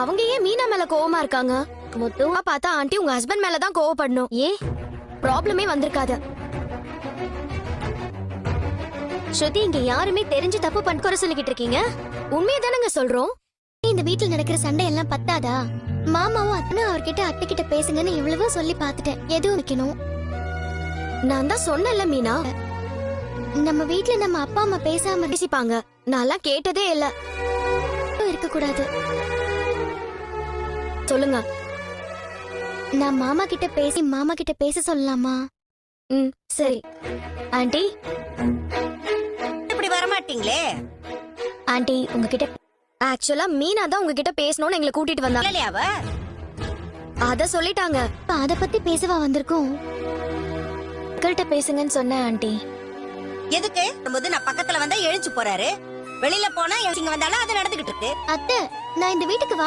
அவங்க ஏன் மீனா மேல கோவமா இருக்காங்க? மொத்தமா பார்த்தா ஆண்டி உங்க ஹஸ்பண்ட் மேல தான் கோவப்படணும். ஏன் ப்ராப்ளமே வந்திருக்காது. ஸ்ருதி, இங்க யாருமே தெரிஞ்சு தப்பு பண்ண குறை சொல்லிக்கிட்டு இருக்கீங்க. உண்மையை தானங்க சொல்றோம். இந்த வீட்டுல நடக்கிற சண்டை எல்லாம் பத்தாதா? மாமாவும் அத்தனும் அவர்கிட்ட அத்தை கிட்ட பேசுங்கன்னு எவ்வளவோ சொல்லி பாத்துட்டேன். எதுவும் வைக்கணும். நான் தான் சொன்னேன்ல மீனா, நம்ம வீட்டுல நம்ம அப்பா அம்மா பேசாம பேசிப்பாங்க. நான் கேட்டதே இல்ல. இருக்க கூடாது. சொல்லுங்க. நான் மாமா கிட்ட பேச சொல்லலாமா? சரி. ஆண்டி இப்படி வரமாட்டீங்களே. ஆண்டி உங்ககிட்ட ஆக்சுவலா மீனா தான் உங்ககிட்ட பேசணும்னு எங்களை கூட்டிட்டு வந்தாங்க. இல்லையாவ? அத சொல்லிட்டாங்க. அத பத்தி பேசவா வந்திருக்கோம்? கிட்ட பேசுங்கன்னு சொன்னேன் ஆண்டி. எதுக்கு? நான் பக்கத்துல வந்தா எழுச்சு போறாரு. வெளியில போனா இங்க வந்தாலும் அது நடந்துகிட்டு இருக்கு. அத்தை, நான் இந்த வீட்டுக்கு